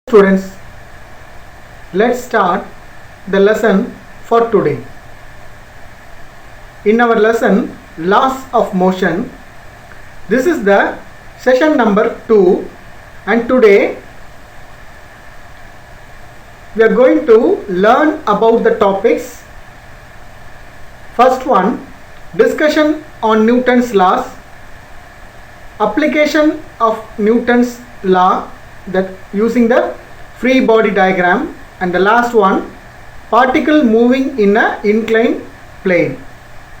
Students, let's start the lesson for today. In our lesson Laws of Motion, this is the session number 2, and today we are going to learn about the topics. First one, discussion on Newton's laws, application of Newton's law, that using the free body diagram, and the last one, particle moving in a inclined plane.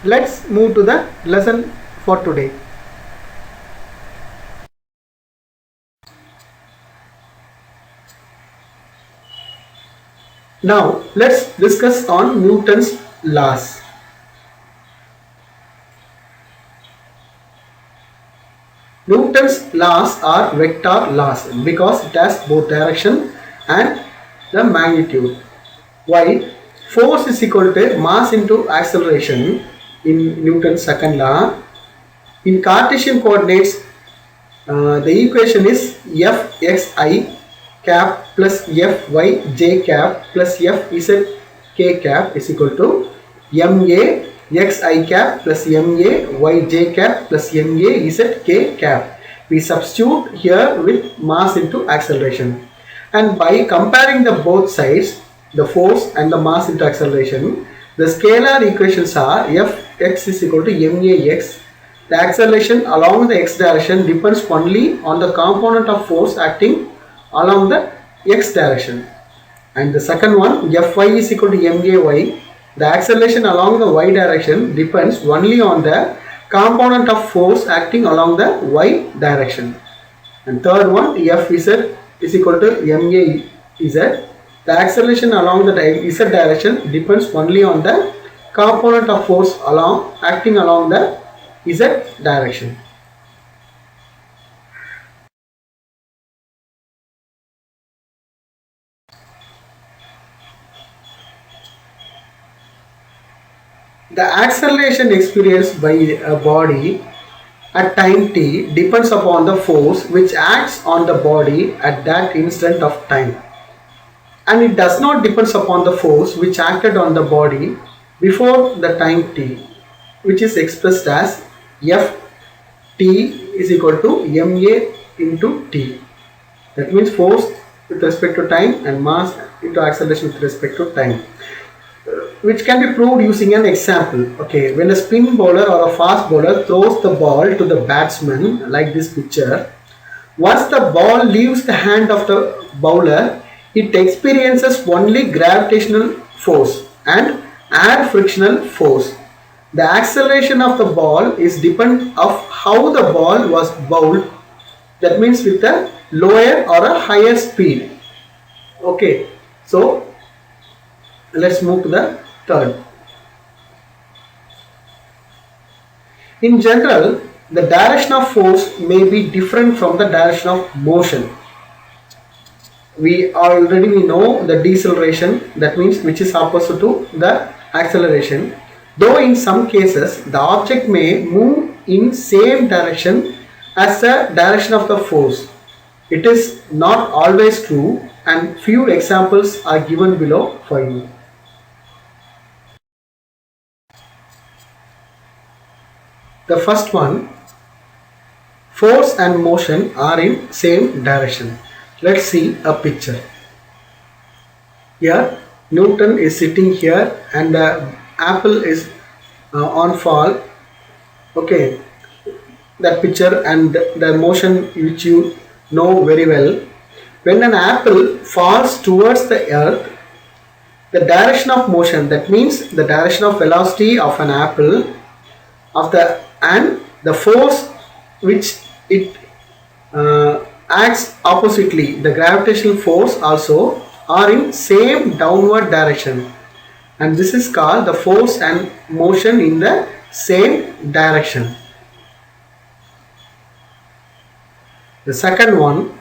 Let's move to the lesson for today. Now let's discuss on Newton's laws. Newton's laws are vector laws because it has both direction and the magnitude. Why? Force is equal to mass into acceleration in Newton's second law. In Cartesian coordinates, the equation is Fxi cap plus Fyj cap plus Fzk cap is equal to Ma xi cap plus ma yj cap plus ma zk cap. We substitute here with mass into acceleration, and by comparing the both sides, the force and the mass into acceleration, the scalar equations are Fx is equal to max. The acceleration along the x direction depends only on the component of force acting along the x direction, and the second one, Fy is equal to may. The acceleration along the y direction depends only on the component of force acting along the y direction. And third one, Fz is equal to ma z. The acceleration along the z direction depends only on the component of force acting along the z direction. The acceleration experienced by a body at time t depends upon the force which acts on the body at that instant of time, and it does not depend upon the force which acted on the body before the time t, which is expressed as Ft is equal to ma into t. That means force with respect to time and mass into acceleration with respect to time, which can be proved using an example. Okay, when a spin bowler or a fast bowler throws the ball to the batsman, like this picture, once the ball leaves the hand of the bowler, it experiences only gravitational force and air frictional force. The acceleration of the ball is dependent of how the ball was bowled, that means with a lower or a higher speed. Okay, so let's move to the third. In general, the direction of force may be different from the direction of motion. We already know the deceleration, that means which is opposite to the acceleration. Though in some cases the object may move in same direction as the direction of the force, it is not always true, and few examples are given below for you. The first one, force and motion are in same direction. Let's see a picture. Here Newton is sitting here and the apple is on fall. Okay, that picture and the motion which you know very well. When an apple falls towards the earth, the direction of motion, that means the direction of velocity of an apple and the force which it acts oppositely, the gravitational force also, are in same downward direction, and this is called the force and motion in the same direction. The second one,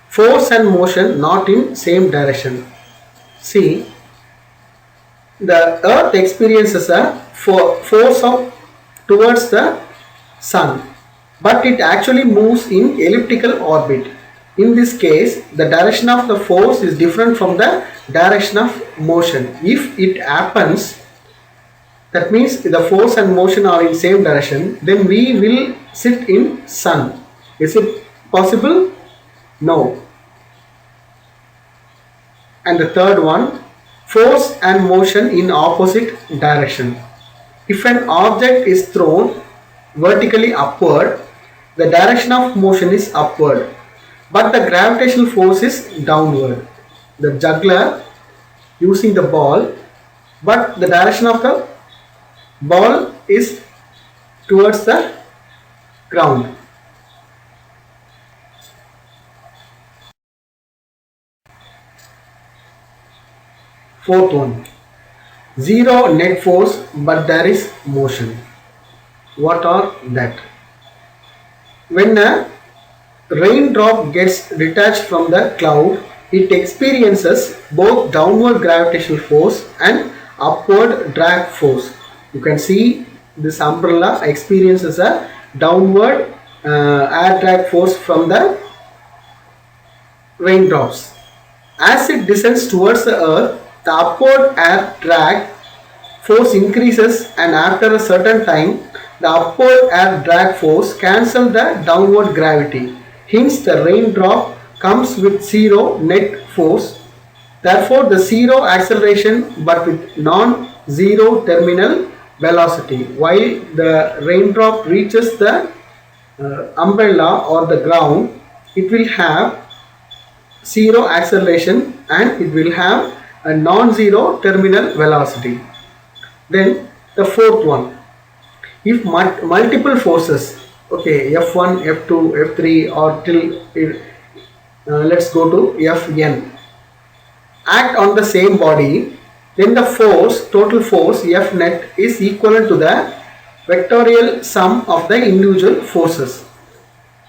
force and motion not in same direction. See, the earth experiences a force towards the sun, but it actually moves in elliptical orbit. In this case, the direction of the force is different from the direction of motion. If it happens, that means the force and motion are in same direction, then we will sit in sun. Is it possible? No. And the third one, force and motion in opposite direction. If an object is thrown vertically upward, the direction of motion is upward, but the gravitational force is downward. The juggler using the ball, but the direction of the ball is towards the ground. Fourth one, zero net force but there is motion. What are that? When a raindrop gets detached from the cloud, it experiences both downward gravitational force and upward drag force. You can see this umbrella experiences a downward air drag force from the raindrops. As it descends towards the earth, the upward air drag force increases, and after a certain time, the upward air drag force cancels the downward gravity. Hence, the raindrop comes with zero net force. Therefore, the zero acceleration but with non-zero terminal velocity. While the raindrop reaches the umbrella or the ground, it will have zero acceleration and it will have a non-zero terminal velocity. Then the fourth one, if multiple forces, okay, F1, F2, F3 or till let's go to Fn, act on the same body, then the force, total force F net is equivalent to the vectorial sum of the individual forces.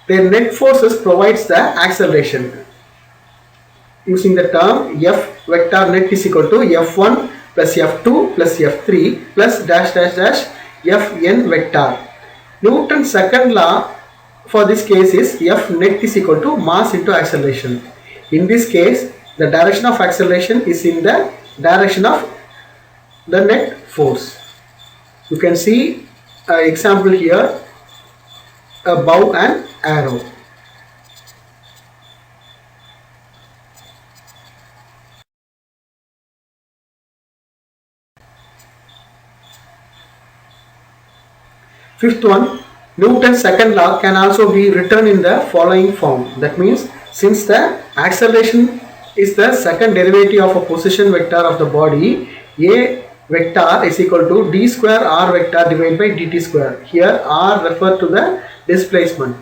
Their net forces provides the acceleration. Using the term F vector net is equal to F1 plus F2 plus F3 plus dash dash dash Fn vector. Newton's second law for this case is F net is equal to mass into acceleration. In this case, the direction of acceleration is in the direction of the net force. You can see an example here, a bow and arrow. Fifth one, Newton's second law can also be written in the following form. That means, since the acceleration is the second derivative of a position vector of the body, A vector is equal to d square r vector divided by dt square. Here r refers to the displacement.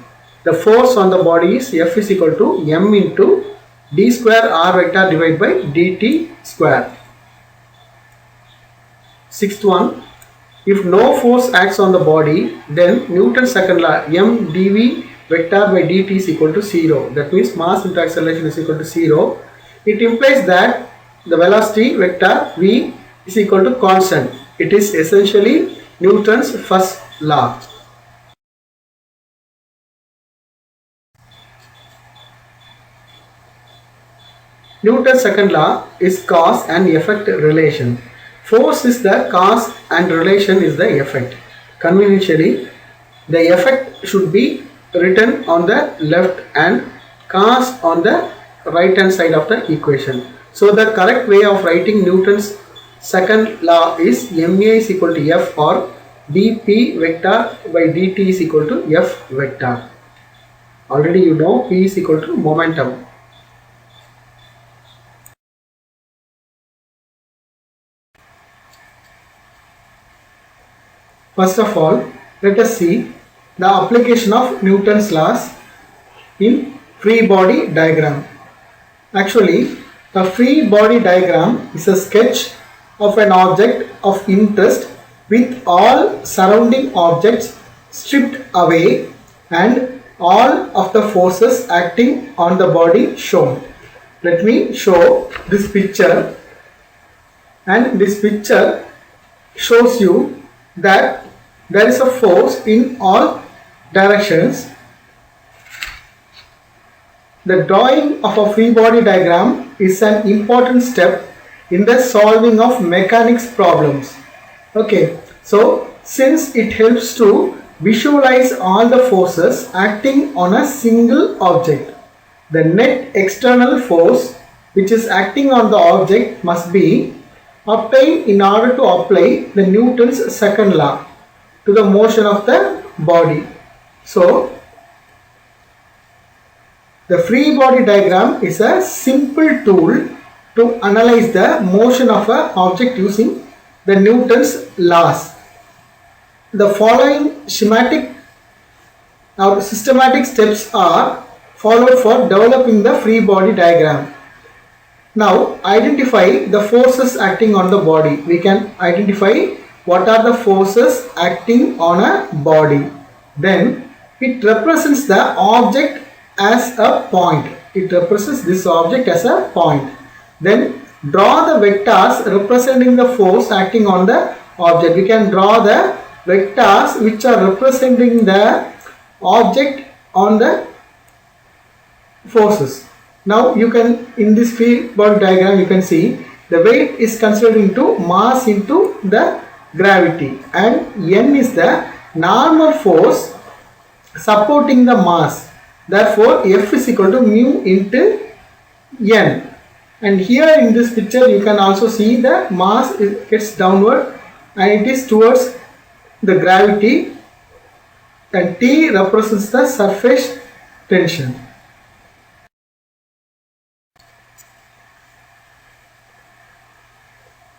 The force on the body is F is equal to m into d square r vector divided by dt square. Sixth one, if no force acts on the body, then Newton's second law, m dv vector by dt is equal to 0. That means mass into acceleration is equal to 0. It implies that the velocity vector v is equal to constant. It is essentially Newton's first law. Newton's second law is cause and effect relation. Force is the cause and relation is the effect. Conveniently, the effect should be written on the left and cause on the right hand side of the equation. So the correct way of writing Newton's second law is ma is equal to F or dp vector by dt is equal to F vector. Already you know P is equal to momentum. First of all, let us see the application of Newton's laws in free body diagram. Actually, a free body diagram is a sketch of an object of interest with all surrounding objects stripped away and all of the forces acting on the body shown. Let me show this picture, and this picture shows you that there is a force in all directions. The drawing of a free body diagram is an important step in the solving of mechanics problems. Okay, so since it helps to visualize all the forces acting on a single object, the net external force which is acting on the object must be obtained in order to apply the Newton's second law to the motion of the body. So the free body diagram is a simple tool to analyze the motion of an object using the Newton's laws. The following schematic or systematic steps are followed for developing the free body diagram. Now identify the forces acting on the body. We can identify what are the forces acting on a body. Then it represents the object as a point. It represents this object as a point. Then draw the vectors representing the force acting on the object. We can draw the vectors which are representing the object on the forces. Now you can, in this free body diagram, you can see the weight is considered into mass into the gravity, and N is the normal force supporting the mass. Therefore F is equal to mu into N. And here in this picture you can also see the mass gets downward and it is towards the gravity, and T represents the surface tension.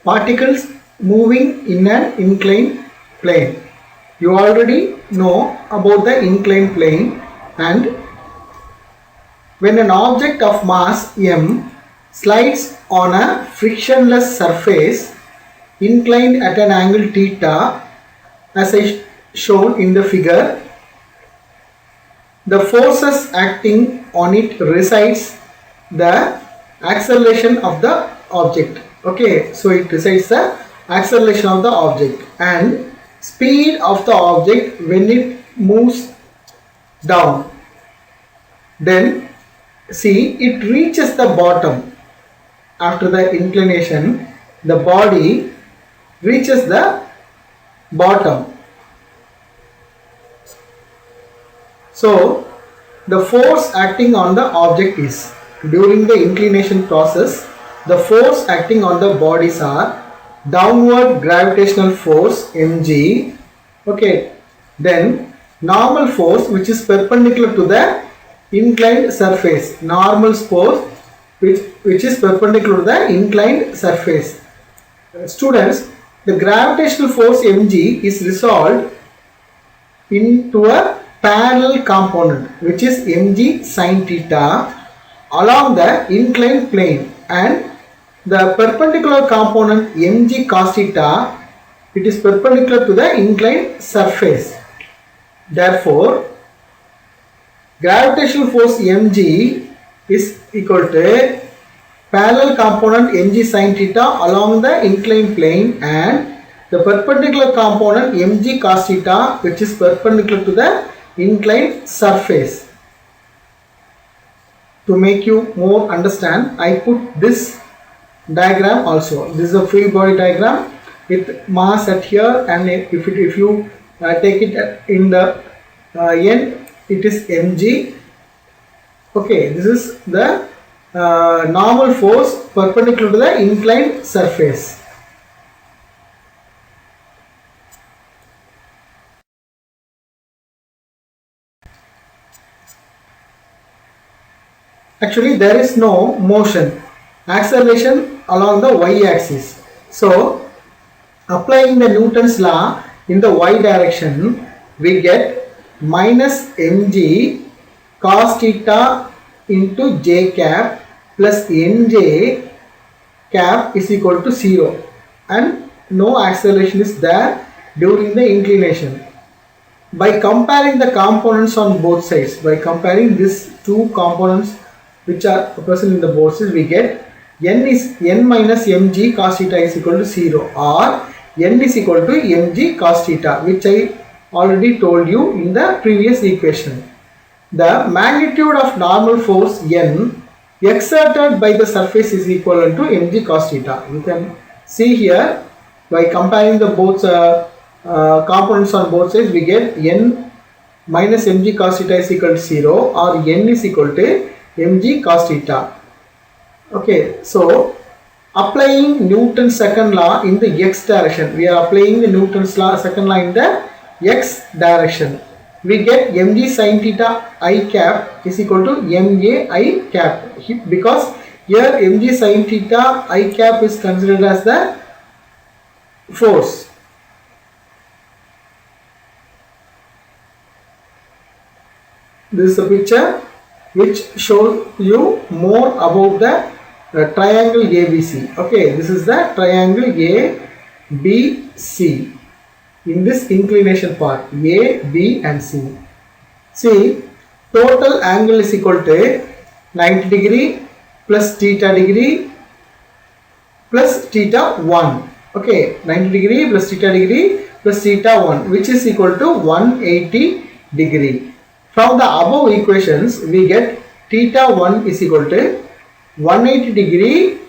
Particles moving in an inclined plane. You already know about the inclined plane, and when an object of mass m slides on a frictionless surface inclined at an angle theta, as I shown in the figure, the forces acting on it resides the acceleration of the object. Okay, so it resides the acceleration of the object and speed of the object when it moves down. Then see, it reaches the bottom. After the inclination, the body reaches the bottom. So the force acting on the object is, during the inclination process, the force acting on the bodies are downward gravitational force mg. Okay, then normal force which is perpendicular to the inclined surface, normal force which is perpendicular to the inclined surface. Students, the gravitational force mg is resolved into a parallel component which is mg sin theta along the inclined plane, and the perpendicular component mg cos theta, it is perpendicular to the inclined surface. Therefore gravitational force mg is equal to parallel component mg sin theta along the inclined plane and the perpendicular component mg cos theta which is perpendicular to the inclined surface. To make you more understand, I put this diagram also. This is a free body diagram with mass at here, and if you take it in the end, it is mg. Okay, this is the normal force perpendicular to the inclined surface. Actually there is no motion, acceleration along the y-axis. So applying the Newton's law in the y direction, we get minus mg cos theta into j cap plus nj cap is equal to 0, and no acceleration is there during the inclination. By comparing the components on both sides, by comparing these two components which are present in the both sides, we get n minus mg cos theta is equal to 0, or n is equal to mg cos theta, which I already told you in the previous equation. the magnitude of normal force N exerted by the surface is equivalent to mg cos theta. You can see here by comparing the both components on both sides, we get N minus mg cos theta is equal to 0 or N is equal to mg cos theta. Okay, so applying Newton's second law in the x direction, we are applying the Newton's second law in the x direction. We get mg sin theta I cap is equal to ma I cap, because here mg sin theta I cap is considered as the force. This is a picture which shows you more about the triangle ABC. Okay, this is the triangle ABC. In this inclination part, A, B and C. See, total angle is equal to 90 degree plus theta degree plus theta 1. Okay, 90 degree plus theta 1, which is equal to 180 degree. From the above equations, we get theta 1 is equal to 180 degree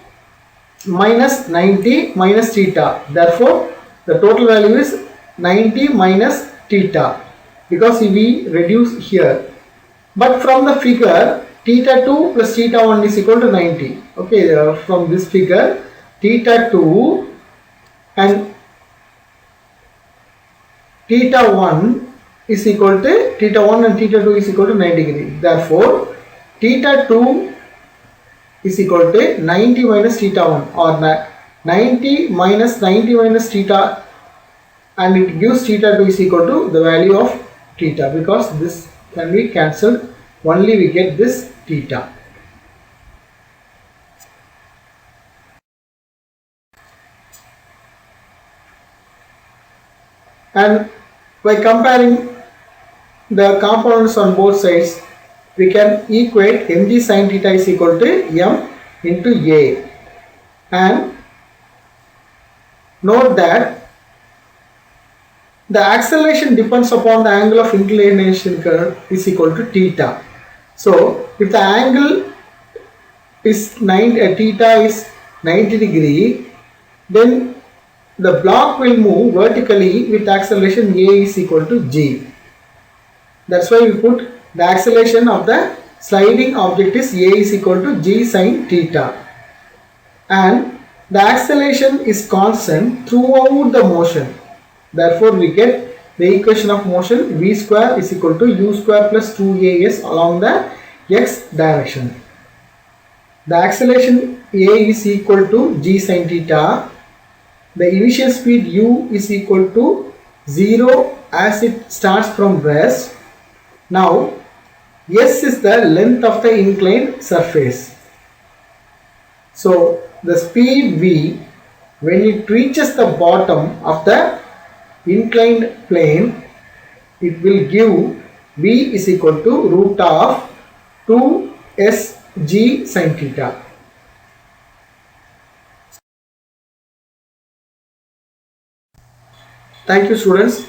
minus 90 minus theta. Therefore, the total value is 90 minus theta, because we reduce here. But from the figure, theta 2 plus theta 1 is equal to 90. Okay, from this figure, theta 2 and theta 1 is equal to theta 1 and theta 2 is equal to 90 degree. Therefore, theta 2 is equal to 90 minus theta 1, or 90 minus theta, and it gives theta 2 is equal to the value of theta, because this can be cancelled, only we get this theta. And by comparing the components on both sides, we can equate mg sin theta is equal to m into a, and note that the acceleration depends upon the angle of inclination curve is equal to theta. So, if the angle is theta is 90 degree, then the block will move vertically with acceleration a is equal to g. That's why we put the acceleration of the sliding object is a is equal to g sin theta, and the acceleration is constant throughout the motion. Therefore, we get the equation of motion v square is equal to u square plus 2as along the x direction. The acceleration a is equal to g sin theta. The initial speed u is equal to 0 as it starts from rest. Now, s is the length of the inclined surface. So, the speed v, when it reaches the bottom of the inclined plane, it will give v is equal to root of 2sg sin theta. Thank you, students.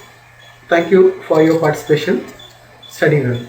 Thank you for your participation. Study well.